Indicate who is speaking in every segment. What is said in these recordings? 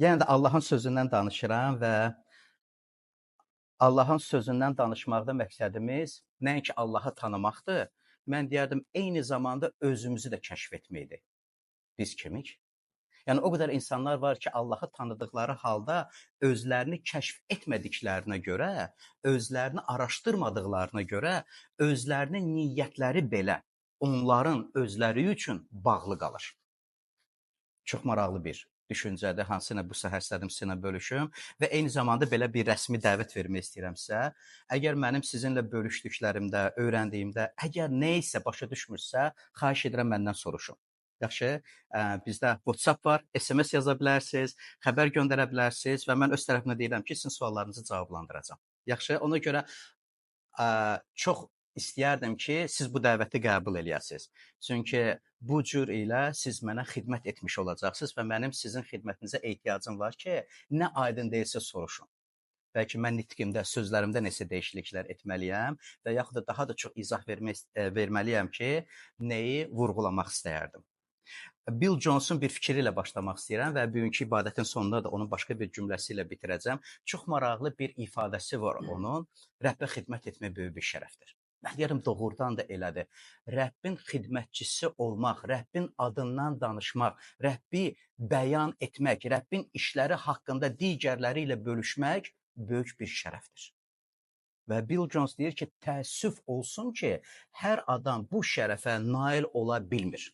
Speaker 1: Yəni də Allahın sözündən danışıram və Allahın sözündən danışmaqda məqsədimiz nəinki Allahı tanımaqdır, mən deyərdim eyni zamanda özümüzü də kəşf etməkdir. Biz kimik? Yəni o qədər insanlar var ki, Allahı tanıdıqları halda özlərini kəşf etmədiklərinə görə, özlərini araşdırmadıqlarına görə, özlərinin niyyətləri belə onların özləri üçün bağlı qalır. Çox maraqlı bir düşüncədir, hansını bu səhər istədim sizinlə bölüşüm və eyni zamanda belə bir rəsmi dəvət vermək istəyirəm sizə. Əgər mənim sizinlə bölüşdüklərimdə, öyrəndiyimdə, əgər nə isə başa düşmürsə, xahiş edirəm məndən soruşun. Yaxşı, bizdə WhatsApp var, SMS yaza bilərsiniz, xəbər göndərə bilərsiniz və mən öz tərəfimdən deyirəm ki, sizin suallarınızı cavablandıracağam. Yaxşı, ona görə çox istəyərdim ki, siz bu dəvəti qəbul eləyəsiniz. Çünki bu cür ilə siz mənə xidmət etmiş olacaqsınız və mənim sizin xidmətinizə ehtiyacım var ki, nə aydın deyilsə soruşun. Bəlkə mən nitqimdə, sözlərimdə nəsə dəyişikliklər etməliyəm və yaxud da daha da çox izah verməliyəm ki, nəyi vurğulamaq istəyərdim. Bill Johnson bir fikri ilə başlamaq istəyirəm və bugünkü ibadətin sonunda da onun başqa bir cümləsi ilə bitirəcəm. Çox maraqlı bir ifadəsi var onun. Rəbbə xidmət etmək böyük bir şərəfdir. Mən deyirəm doğrudan da elədir. Rəbbin xidmətçisi olmaq, Rəbbin adından danışmaq, Rəbbi bəyan etmək, Rəbbin işləri haqqında digərləri ilə bölüşmək böyük bir şərəfdir. Və Bill Jones deyir ki, təəssüf olsun ki, hər adam bu şərəfə nail ola bilmir.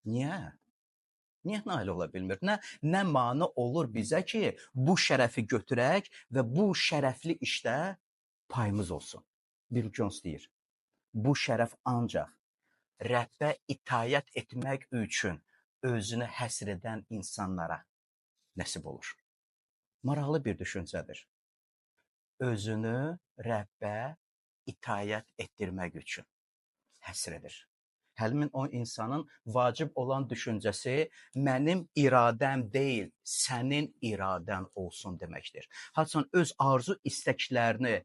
Speaker 1: Niyə? Niyə nail ola bilmir? Nə mane olur bizə ki, bu şərəfi götürək və bu şərəfli işdə payımız olsun. Bill Jones deyir, bu şərəf ancaq Rəbbə itayət etmək üçün özünü həsr edən insanlara nəsib olur. Maraqlı bir düşüncədir. Özünü Rəbbə itayət etdirmək üçün həsr edir. Həmin o insanın vacib olan düşüncəsi mənim iradəm deyil, sənin iradən olsun deməkdir. Haçan öz arzu istəklərini,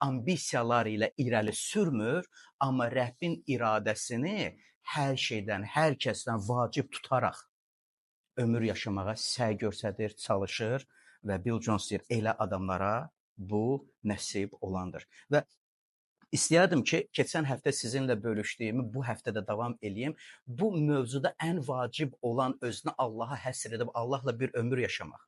Speaker 1: ambisiyaları ilə irəli sürmür, amma Rəbbin iradəsini hər şeydən, hər kəsdən vacib tutaraq ömür yaşamağa səy göstərir, çalışır və Bill Jones deyir, elə adamlara bu nəsib olandır. Və İstəyərdim ki, keçən həftə sizinlə bölüşdüyümü bu həftə də davam eləyim. Bu mövzuda ən vacib olan özünü Allaha həsr edib Allahla bir ömür yaşamaq,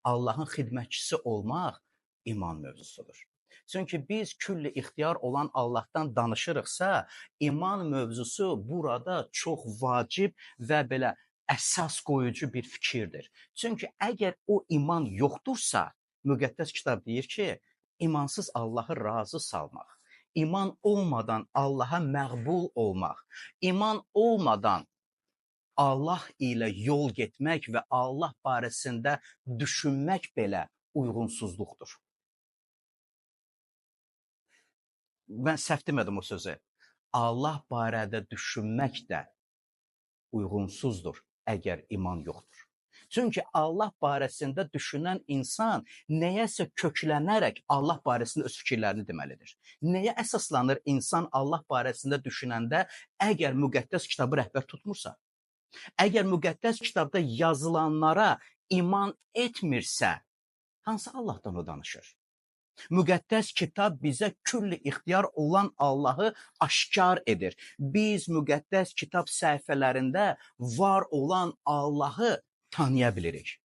Speaker 1: Allahın xidmətçisi olmaq iman mövzusudur. Çünki biz külli ixtiyar olan Allahdan danışırıqsa, iman mövzusu burada çox vacib və belə əsas qoyucu bir fikirdir. Çünki əgər o iman yoxdursa, müqəddəs kitab deyir ki, imansız Allahı razı salmaq, İman olmadan Allaha məqbul olmaq, iman olmadan Allah ilə yol getmək və Allah barəsində düşünmək belə uyğunsuzluqdur. Mən səhv demədim o sözü. Allah barədə düşünmək də uyğunsuzdur əgər iman yoxdur. Çünki Allah barəsində düşünən insan nəyəsə köklənərək Allah barəsində öz fikirlərini deməlidir. Nəyə əsaslanır insan Allah barəsində düşünəndə əgər müqəddəs kitabı rəhbər tutmursa? Əgər müqəddəs kitabda yazılanlara iman etmirsə, hansı Allahdan o danışır? Müqəddəs kitab bizə külli ixtiyar olan Allahı aşkar edir. Biz müqəddəs kitab səhifələrində var olan Allahı tanıya bilirik.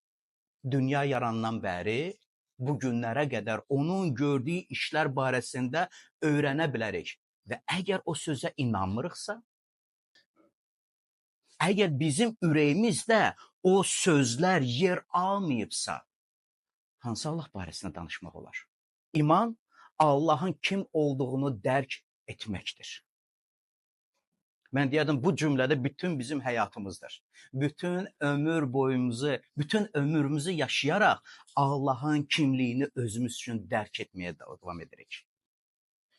Speaker 1: Dünya yarandan bəri bu günlərə qədər onun gördüyü işlər barəsində öyrənə bilərik. Və əgər o sözə inanmırıqsa, əgər bizim ürəyimizdə o sözlər yer almayıbsa, hansı Allah barəsində danışmaq olar? İman Allahın kim olduğunu dərk etməkdir. Mən deyərdim, bu cümlədə bütün bizim həyatımızdır. Bütün ömür boyumuzu, bütün ömrümüzü yaşayaraq Allahın kimliyini özümüz üçün dərk etməyə davam edirik.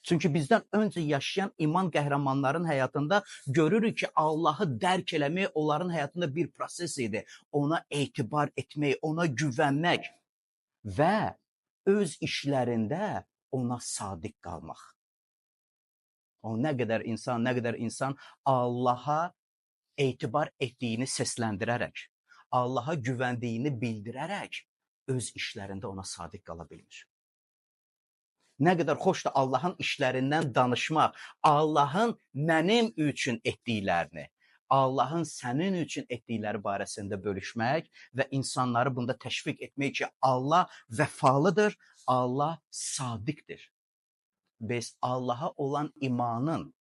Speaker 1: Çünki bizdən öncə yaşayan iman qəhrəmanların həyatında görürük ki, Allahı dərk eləmək onların həyatında bir proses idi. Ona etibar etmək, ona güvənmək və öz işlərində ona sadiq qalmaq. O nə qədər insan Allaha etibar etdiyini səsləndirərək, Allaha güvəndiyini bildirərək öz işlərində ona sadiq qala bilmir. Nə qədər xoşdur Allahın işlərindən danışmaq, Allahın mənim üçün etdiklərini, Allahın sənin üçün etdikləri barəsində bölüşmək və insanları bunda təşviq etmək ki, Allah vəfalıdır, Allah sadiqdir. Biz Allaha olan imanın,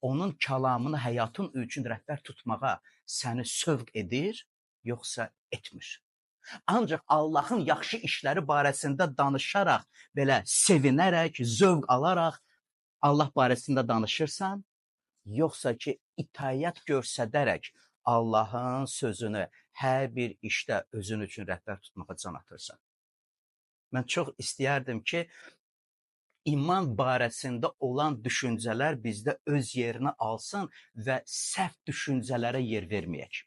Speaker 1: onun kəlamını həyatın üçün rəhbər tutmağa səni sövq edir, yoxsa etmir. Ancaq Allahın yaxşı işləri barəsində danışaraq, belə sevinərək, zövq alaraq Allah barəsində danışırsan, yoxsa ki, itaət göstərərək Allahın sözünü hər bir işdə özün üçün rəhbər tutmağa can atırsan. Mən çox istəyərdim ki, iman barəsində olan düşüncələr bizdə öz yerini alsın və səhv düşüncələrə yer verməyək.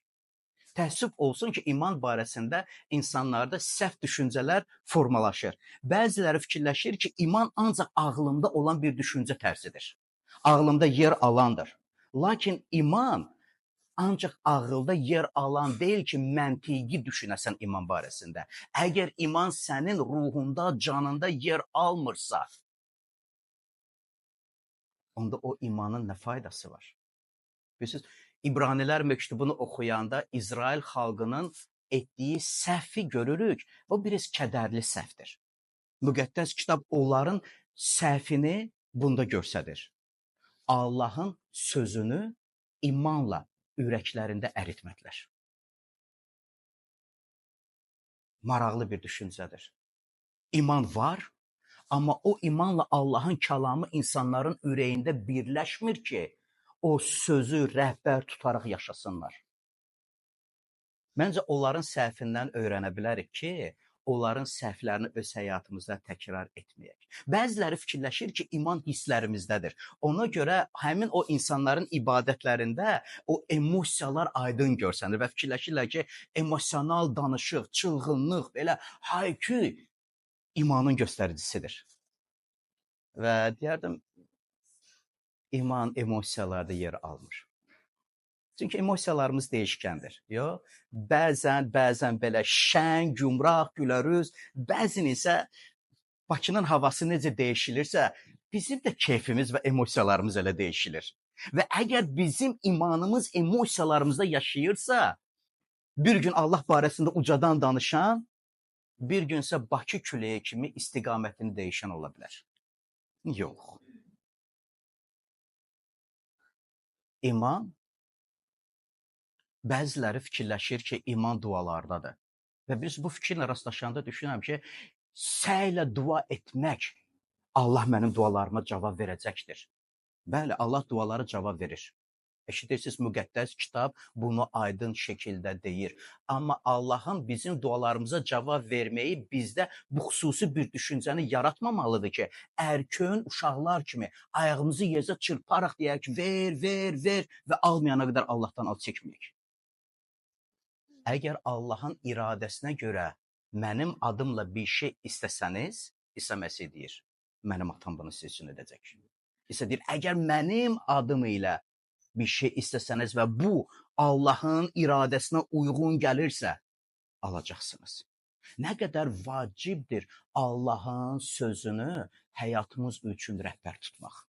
Speaker 1: Təəssüf olsun ki, iman barəsində insanlarda səhv düşüncələr formalaşır. Bəziləri fikirləşir ki, iman ancaq ağlında olan bir düşüncə tərzidir. Ağlında yer alandır. Lakin iman ancaq ağılda yer alan deyil ki, məntiqi düşünəsən iman barəsində. Əgər iman sənin ruhunda, canında yer almırsa, onda o imanın nə faydası var? Bilirsiniz, İbranilər məktubunu oxuyanda İsrail xalqının etdiyi səhvi görürük. O biraz kədərli səhvdir. Müqəddəs kitab onların səhvini bunda göstərir. Allahın sözünü imanla ürəklərində əritmədilər. Maraqlı bir düşüncədir. İman var, amma o imanla Allahın kəlamı insanların ürəyində birləşmir ki, o sözü rəhbər tutaraq yaşasınlar. Məncə onların səhvindən öyrənə bilərik ki, onların səhvlərini öz həyatımızda təkrar etməyək. Bəziləri fikirləşir ki, iman hisslərimizdədir. Ona görə həmin o insanların ibadətlərində o emosiyalar aydın görsənir və fikirləşirlər ki, emosional danışıq, çılğınlıq, belə hay-küy imanın göstəricisidir. Və deyərdim, iman emosiyalarda yer almır. Çünki emosiyalarımız dəyişkəndir. Yox, bəzən belə şən, gümrah, gülərüz, bəzən isə Bakının havası necə dəyişilirsə, bizim də keyfimiz və emosiyalarımız elə dəyişilir. Və əgər bizim imanımız emosiyalarımızda yaşayırsa, bir gün Allah barəsində ucadan danışan, bir günsə Bakı küləyi kimi istiqamətini dəyişən ola bilər. Yox. İman, bəziləri fikirləşir ki, iman dualardadır. Və biz bu fikirlə rastlaşanda düşünürəm ki, səylə dua etmək Allah mənim dualarıma cavab verəcəkdir. Bəli, Allah duaları cavab verir. Eşidirsiniz, müqəddəs kitab bunu aydın şəkildə deyir. Amma Allahın bizim dualarımıza cavab verməyi bizdə bu xüsusi bir düşüncəni yaratmamalıdır ki, ərköyün uşaqlar kimi ayağımızı yerə çırparaq deyək ki, ver və almayana qədər Allahdan al çəkməyək. Əgər Allahın iradəsinə görə mənim adımla bir şey istəsəniz, İsa Məsih deyir, mənim atam bunu siz üçün edəcək. İsa deyir, əgər mənim adım ilə bir şey istəsəniz və bu Allahın iradəsinə uyğun gəlirsə, alacaqsınız. Nə qədər vacibdir Allahın sözünü həyatımız üçün rəhbər tutmaq.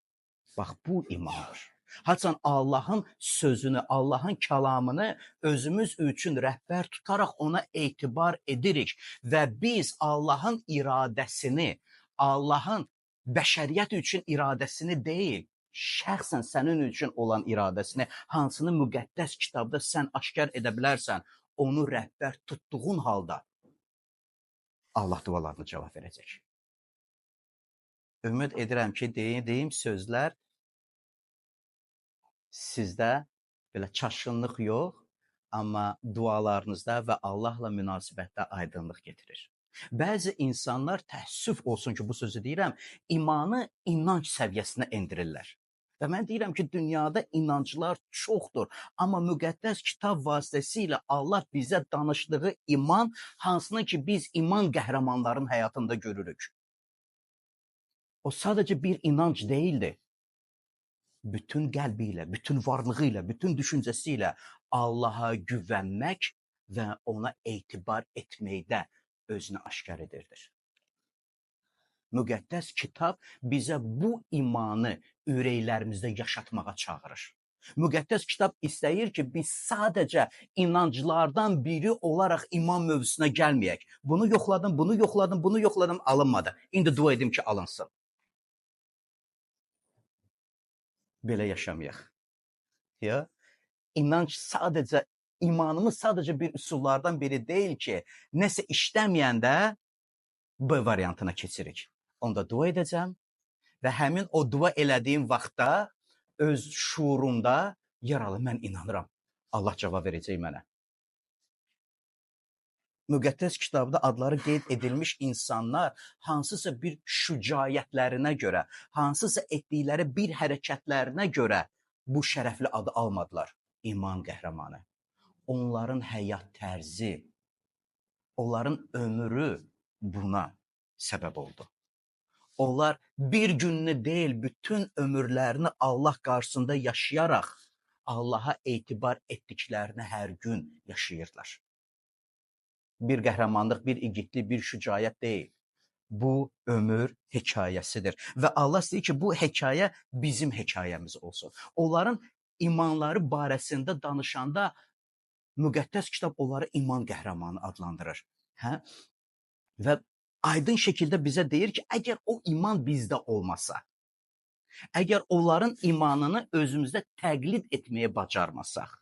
Speaker 1: Bax, bu imandır. Haçan Allahın sözünü, Allahın kəlamını özümüz üçün rəhbər tutaraq ona etibar edirik və biz Allahın iradəsini, Allahın bəşəriyyət üçün iradəsini deyil, şəxsən sənin üçün olan iradəsini, hansını müqəddəs kitabda sən aşkar edə bilərsən, onu rəhbər tutduğun halda Allah dualarına cavab verəcək. Ümid edirəm ki, deyim sözlər sizdə belə çaşqınlıq yox, amma dualarınızda və Allahla münasibətdə aydınlıq getirir. Bəzi insanlar, təəssüf olsun ki, bu sözü deyirəm, imanı inanc səviyyəsinə endirirlər. Və mən deyirəm ki, dünyada inanclar çoxdur, amma müqəddəs kitab vasitəsilə Allah bizə danışdığı iman, hansını ki biz iman qəhrəmanların həyatında görürük. O sadəcə bir inanc deyildi. Bütün qəlbi ilə, bütün varlığı ilə, bütün düşüncəsi ilə Allaha güvənmək və ona etibar etməkdə özünü aşkar edirdir. Müqəddəs kitab bizə bu imanı ürəklərimizdə yaşatmağa çağırır. Müqəddəs kitab istəyir ki, biz sadəcə inanclardan biri olaraq iman mövzusuna gəlməyək. Bunu yoxladım, alınmadı. İndi dua edim ki, alınsın. Belə yaşamayaq. Ya, imanımız sadəcə bir üsullardan biri deyil ki, nəsə işləməyəndə B variantına keçirik. Onda dua edəcəm və həmin o dua elədiyim vaxtda öz şuurumda yaralı mən inanıram. Allah cavab verəcək mənə. Müqəddəs kitabda adları qeyd edilmiş insanlar hansısa bir şücaətlərinə görə, hansısa etdikləri bir hərəkətlərinə görə bu şərəfli adı almadılar. İman qəhrəmanı. Onların həyat tərzi, onların ömrü buna səbəb oldu. Onlar bir gününü deyil, bütün ömürlərini Allah qarşısında yaşayaraq Allaha etibar etdiklərini hər gün yaşayırlar. Bir qəhrəmanlıq, bir igidlik, bir şücaət deyil. Bu ömür hekayəsidir. Və Allah istəyir ki, bu hekayə bizim hekayəmiz olsun. Onların imanları barəsində danışanda müqəddəs kitab onları iman qəhrəmanı adlandırır. Hə? Və aydın şəkildə bizə deyir ki, əgər o iman bizdə olmasa, əgər onların imanını özümüzdə təqlid etməyə bacarmasaq,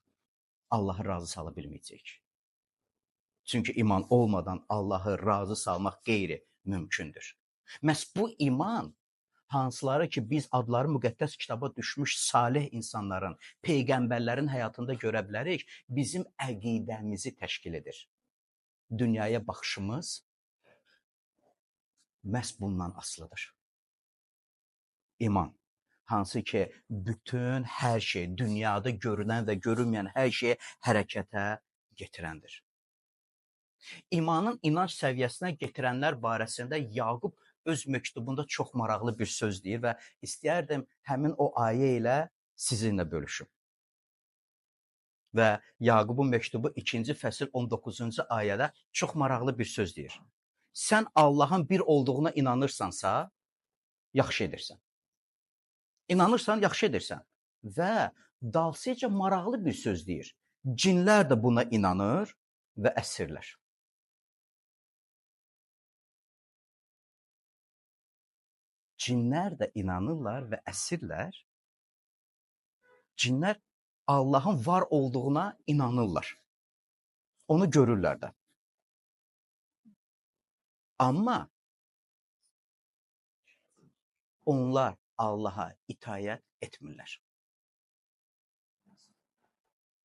Speaker 1: Allahı razı sala bilməyəcəyik. Çünki iman olmadan Allahı razı salmaq qeyri-mümkündür. Məhz bu iman, hansıları ki, biz adları müqəddəs kitaba düşmüş salih insanların, peyğəmbərlərin həyatında görə bilərik, bizim əqidəmizi təşkil edir. Dünyaya baxışımız məhz bundan asılıdır. İman, hansı ki, bütün hər şey, dünyada görünən və görünməyən hər şeyi hərəkətə getirəndir. İmanın inanc səviyyəsinə getirənlər barəsində Yaqub öz məktubunda çox maraqlı bir söz deyir və istəyərdim həmin o ayə ilə sizinlə bölüşüm. Və Yaqubun məktubu 2-ci fəsil 19-cu ayədə çox maraqlı bir söz deyir. Sən Allahın bir olduğuna inanırsansa, yaxşı edirsən. İnanırsan, yaxşı edirsən. Və dalsıca maraqlı bir söz deyir. Cinlər də buna inanır və əsirlər. Cinlər də inanırlar və əsirlər. Cinlər Allahın var olduğuna inanırlar. Onu görürlər də. Amma onlar Allaha itayət etmirlər.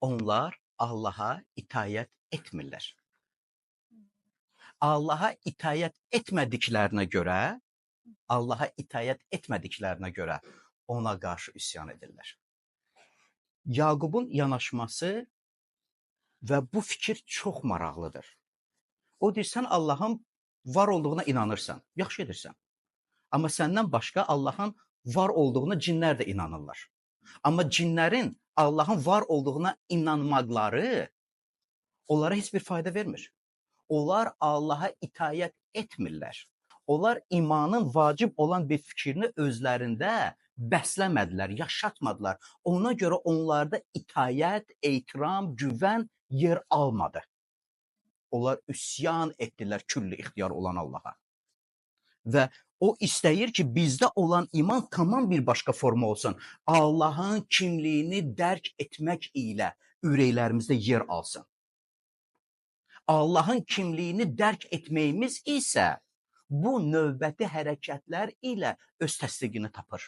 Speaker 1: Onlar Allaha itayət etmirlər. Allaha itayət etmədiklərinə görə ona qarşı üsyan edirlər. Yaqubun yanaşması və bu fikir çox maraqlıdır. O deyir, sən Allahın var olduğuna inanırsan, yaxşı edirsən. Amma səndən başqa Allahın var olduğuna cinlər də inanırlar. Amma cinlərin Allahın var olduğuna inanmaqları onlara heç bir fayda vermir. Onlar Allaha itayət etmirlər. Onlar imanın vacib olan bir fikrini özlərində bəsləmədilər, yaşatmadılar. Ona görə onlarda itayət, etiram, güvən yer almadı. Onlar üsyan etdilər külli ixtiyar olan Allaha. Və o istəyir ki, bizdə olan iman tamam bir başqa forma olsun. Allahın kimliyini dərk etmək ilə ürəklərimizdə yer alsın. Allahın kimliyini dərk etməyimiz isə bu növbəti hərəkətlər ilə öz təsdiqini tapır.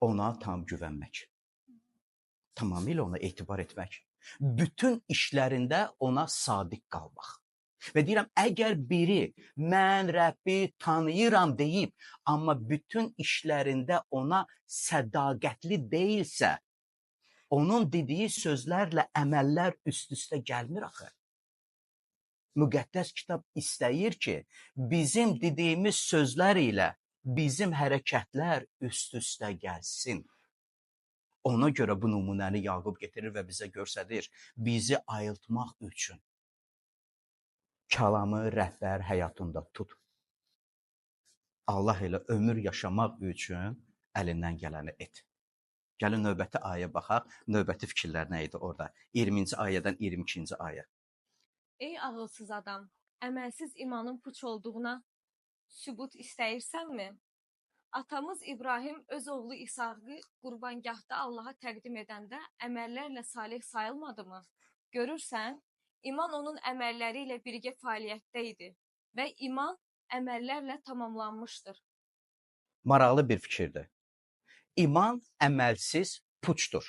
Speaker 1: Ona tam güvənmək. Tamamilə ona etibar etmək. Bütün işlərində ona sadiq qalmaq. Və deyirəm, əgər biri mən Rəbbi tanıyıram deyib, amma bütün işlərində ona sədaqətli deyilsə, onun dediyi sözlərlə əməllər üst-üstə gəlmir axı. Müqəddəs kitab istəyir ki, bizim dediyimiz sözlər ilə bizim hərəkətlər üst-üstə gəlsin. Ona görə bu nümunəni Yaqub getirir və bizə göstərir. Bizi ayıltmaq üçün kəlamı rəhbər həyatında tut. Allah ilə ömür yaşamaq üçün əlindən gələni et. Gəlin növbəti ayə baxaq. Növbəti fikirlər nə idi orada? 20-ci ayədən 22-ci ayə.
Speaker 2: Ey ağılsız adam, əməlsiz imanın puç olduğuna sübut istəyirsənmi? Atamız İbrahim öz oğlu İsaqı qurbangahda Allaha təqdim edəndə əməllərlə salih sayılmadı mı? Görürsən, iman onun əməlləri ilə birgə fəaliyyətdə idi və iman əməllərlə tamamlanmışdır.
Speaker 1: Maraqlı bir fikirdir. İman əməlsiz puçdur.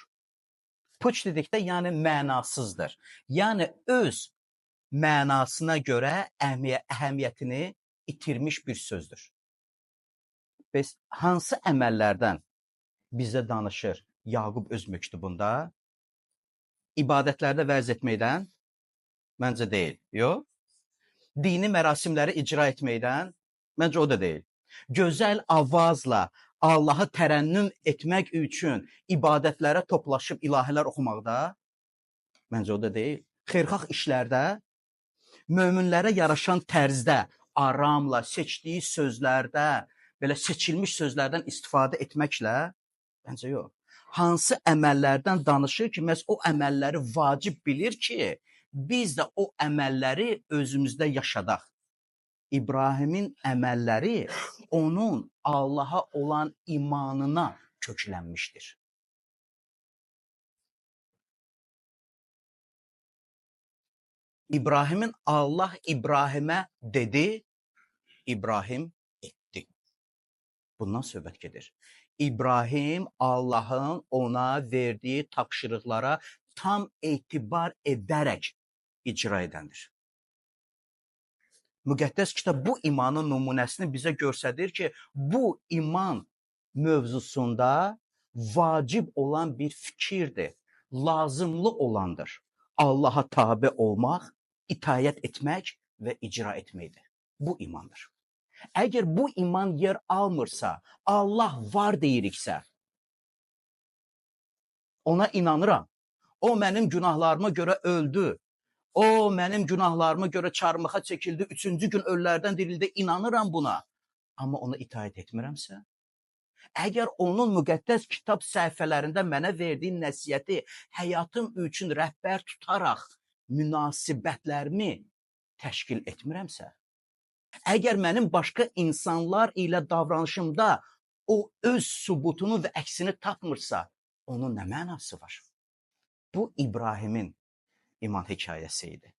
Speaker 1: Puç dedikdə yəni mənasızdır. Yəni öz mənasına görə əhəmiyyətini itirmiş bir sözdür. Bəs hansı əməllərdən bizə danışır Yaqub öz məktubunda? İbadətlərdə vəz etməkdən? Məncə deyil. Yox. Dini mərasimləri icra etməkdən? Məncə o da deyil. Gözəl avazla Allahı tərənnüm etmək üçün ibadətlərə toplaşıb ilahilər oxumaqda? Məncə o da deyil. Xeyirxah işlərdə, möminlərə yaraşan tərzdə, aramla, seçdiyi sözlərdə, belə seçilmiş sözlərdən istifadə etməklə? Məncə yox. Hansı əməllərdən danışır ki, məhz o əməlləri vacib bilir ki, biz də o əməlləri özümüzdə yaşadaq. İbrahimin əməlləri onun Allaha olan imanına köklənmişdir. İbrahimin Allah İbrahimə dedi, İbrahim etdi. Bundan söhbət gedir. İbrahim Allahın ona verdiyi tapşırıqlara tam etibar edərək icra edəndir. Müqəddəs kitab bu imanın nümunəsini bizə göstərir ki, bu iman mövzusunda vacib olan bir fikirdir, lazımlı olandır. Allaha tabe olmaq, itayət etmək və icra etməkdir. Bu imandır. Əgər bu iman yer almırsa, Allah var deyiriksə, ona inanıram. O mənim günahlarıma görə öldü. O mənim günahlarıma görə çarmıxa çəkildi, 3-cü gün ölülərdən dirildi, inanıram buna. Amma ona itaət etmirəmsə, əgər onun müqəddəs kitab səhifələrində mənə verdiyi nəsiyyəti həyatım üçün rəhbər tutaraq münasibətlərimi təşkil etmirəmsə, əgər mənim başqa insanlar ilə davranışımda o öz sübutunu və əksini tapmırsa, onun nə mənası var? Bu İbrahimin iman hekayəsi idi.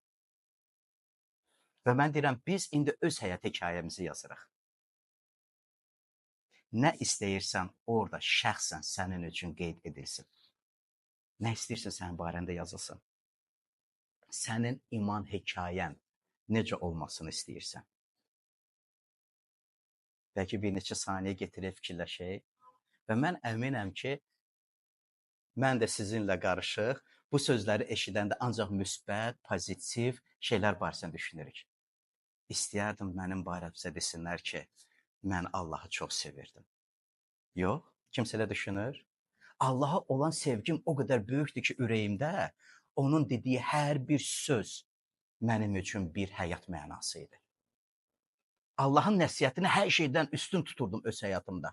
Speaker 1: Və mən deyirəm, biz indi öz həyat hekayəmizi yazırıq. Nə istəyirsən orada şəxsən sənin üçün qeyd edilsin. Nə istəyirsən sənin barəndə yazılsın. Sənin iman hekayən necə olmasını istəyirsən. Bəlkə bir neçə saniyə getirib fikirləşək və mən əminəm ki, mən də sizinlə qarışıq bu sözləri eşidəndə ancaq müsbət, pozitiv şeylər barəsində düşünürük. İstəyərdim mənim barəmdə desinlər ki, mən Allahı çox sevirdim. Yox, kimsə elə düşünür. Allaha olan sevgim o qədər böyükdür ki, ürəyimdə onun dediyi hər bir söz mənim üçün bir həyat mənası idi. Allahın nəsihətini hər şeydən üstün tuturdum öz həyatımda.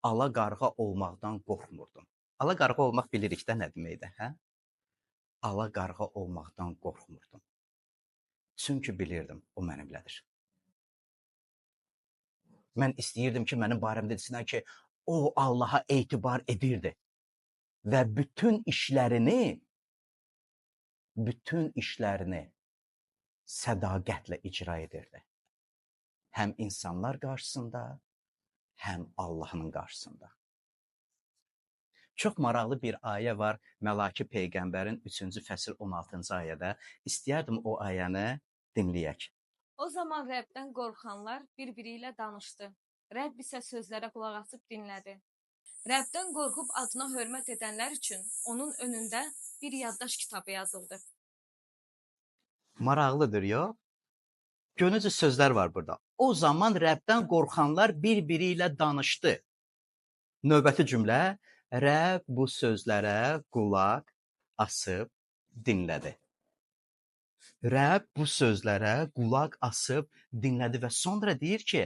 Speaker 1: Ala qarğa olmaqdan qorxmurdum. Ala qarğa olmaq bilirik də nə deməkdir, hə? Ala qarğa olmaqdan qorxmurdum. Çünki bilirdim, o mənimlədir. Mən istəyirdim ki, mənim barəmdə desinlər ki, o Allaha etibar edirdi və bütün işlərini sədaqətlə icra edirdi. Həm insanlar qarşısında, həm Allahın qarşısında. Çox maraqlı bir ayə var Məlaki Peyğəmbərin 3-cü fəsil 16-cı ayədə. İstəyərdim o ayəni dinləyək.
Speaker 2: O zaman Rəbdən qorxanlar bir-biri ilə danışdı. Rəbb isə sözlərə qulaq asıb dinlədi. Rəbdən qorxub adına hörmət edənlər üçün onun önündə bir yaddaş kitabı yazıldı.
Speaker 1: Maraqlıdır, yox? Görünücü sözlər var burada. O zaman Rəbdən qorxanlar bir-biri ilə danışdı. Növbəti cümlə, Rəbb bu sözlərə qulaq asıb dinlədi. Rəbb bu sözlərə qulaq asıb dinlədi və sonra deyir ki,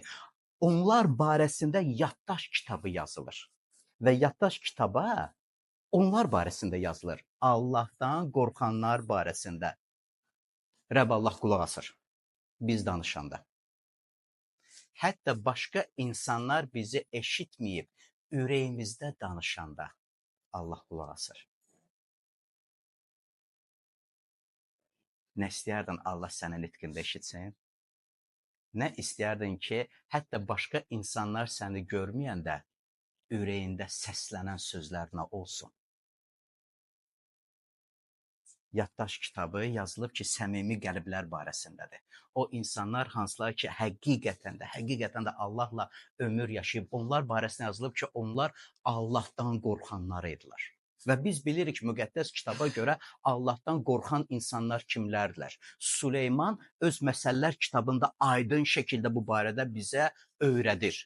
Speaker 1: onlar barəsində yaddaş kitabı yazılır. Və yaddaş kitaba onlar barəsində yazılır. Allahdan qorxanlar barəsində. Rəbb Allah qulaq asır biz danışanda. Hətta başqa insanlar bizi eşitməyib, ürəyimizdə danışanda Allah qulaq asır. Nə istəyərdin Allah sənin nitqində eşitsin? Nə istəyərdin ki, hətta başqa insanlar səni görməyəndə ürəyində səslənən sözlərinə olsun? Yaddaş kitabı yazılıb ki, səmimi qəlblər barəsindədir. O insanlar hansılar ki, həqiqətən də Allahla ömür yaşayıb, onlar barəsində yazılıb ki, onlar Allahdan qorxanlar idilər. Və biz bilirik müqəddəs kitaba görə Allahdan qorxan insanlar kimlərdirlər? Süleyman öz məsəllər kitabında aydın şəkildə bu barədə bizə öyrədir.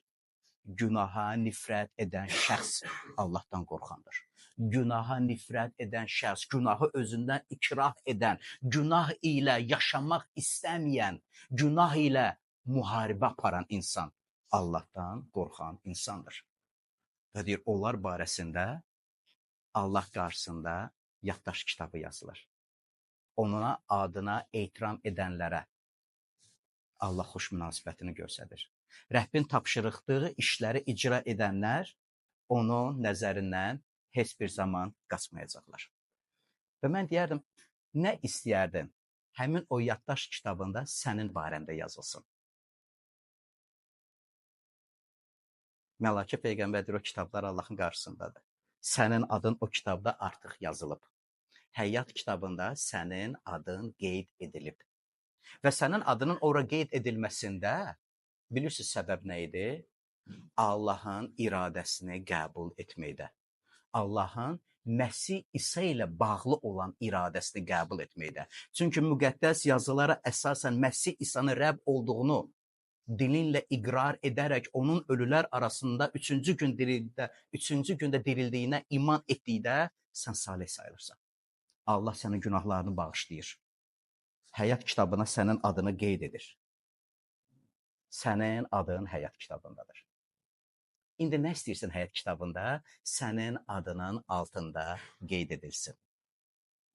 Speaker 1: Günaha nifrət edən şəxs Allahdan qorxandır. Günaha nifrət edən şəxs, günahı özündən ikrah edən, günah ilə yaşamaq istəməyən, günah ilə müharibə aparan insan Allahdan qorxan insandır. Və deyir, onlar barəsində Allah qarşısında yaddaş kitabı yazılır. Ona adına etiram edənlərə Allah xoş münasibətini göstərir. Rəbbin tapşırıqdığı işləri icra edənlər onun nəzərindən heç bir zaman qaçmayacaqlar. Və mən deyərdim, nə istəyərdin? Həmin o yaddaş kitabında sənin barəndə yazılsın. Məlaki Peyğəmbər deyir, o kitablar Allahın qarşısındadır. Sənin adın o kitabda artıq yazılıb. Həyat kitabında sənin adın qeyd edilib. Və sənin adının ora qeyd edilməsində bilirsiniz səbəb nə idi? Allahın iradəsini qəbul etməkdə. Allahın Məsih İsa ilə bağlı olan iradəsini qəbul etməkdə. Çünki müqəddəs yazılara əsasən Məsih İsa'nın Rəbb olduğunu dilinlə iqrar edərək onun ölülər arasında üçüncü gündə dirildiyinə iman etdikdə sən salih sayılırsan. Allah sənin günahlarını bağışlayır. Həyat kitabına sənin adını qeyd edir. Sənin adın həyat kitabındadır. İndi nə istəyirsən həyat kitabında? Sənin adının altında qeyd edilsin.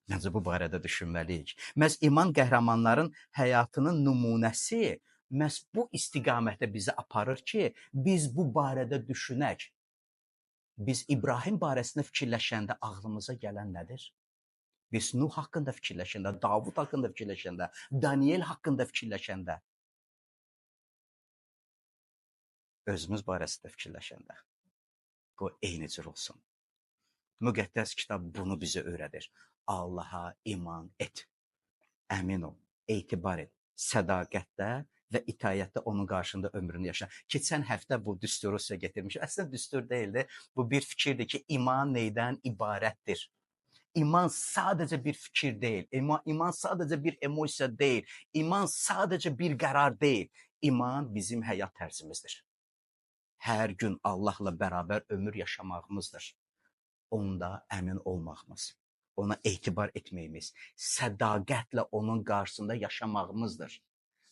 Speaker 1: Məncə bu barədə düşünməliyik. Məhz iman qəhrəmanların həyatının nümunəsi məhz bu istiqamətə bizi aparır ki, biz bu barədə düşünək. Biz İbrahim barəsində fikirləşəndə ağlımıza gələn nədir? Biz Nuh haqqında fikirləşəndə, Davud haqqında fikirləşəndə, Daniel haqqında fikirləşəndə, özümüz barəsində fikirləşəndə, bu eyni cür olsun. Müqəddəs kitab bunu bizə öyrədir. Allaha iman et, əmin ol, etibar et, sədaqətdə və itayətdə onun qarşında ömrünü yaşa. Keçən həftə bu düsturu sizə getirmişəm. Əslində düstur deyildi, bu bir fikirdir ki, iman neydən ibarətdir? İman sadəcə bir fikir deyil, iman sadəcə bir emosiya deyil, iman sadəcə bir qərar deyil. İman bizim həyat tərzimizdir. Hər gün Allahla bərabər ömür yaşamağımızdır. Onda əmin olmağımız, ona etibar etməyimiz, sədaqətlə onun qarşısında yaşamağımızdır.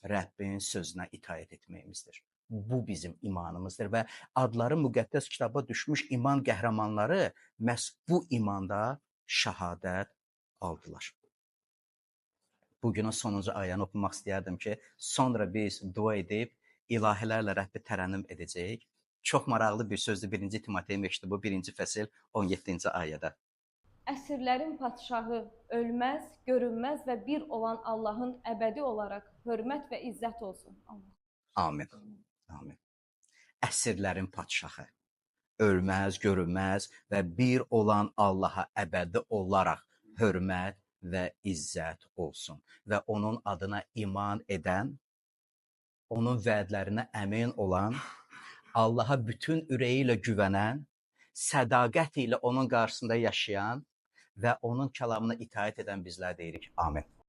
Speaker 1: Rəbbin sözünə itayət etməyimizdir. Bu bizim imanımızdır və adları müqəddəs kitaba düşmüş iman qəhrəmanları məhz bu imanda şəhadət aldılar. Bugünün sonuncu ayəni oxumaq istəyərdim ki, sonra biz dua edib ilahilərlə Rəbbi tərənnüm edəcəyik. Çox maraqlı bir sözdür 1. Timotey məktubu 1-ci fəsil 17-ci ayədə.
Speaker 2: Əsrlərin padşahı, ölməz, görünməz və bir olan Allahın əbədi olaraq hörmət və izzət olsun.
Speaker 1: Amin. Amin. Əsrlərin padşahı, ölməz, görünməz və bir olan Allaha əbədi olaraq hörmət və izzət olsun. Və onun adına iman edən, onun vədlərinə əmin olan, Allaha bütün ürəyi ilə güvənən, sədaqət ilə onun qarşısında yaşayan və onun kəlamına itaət edən bizlər deyirik. Amin.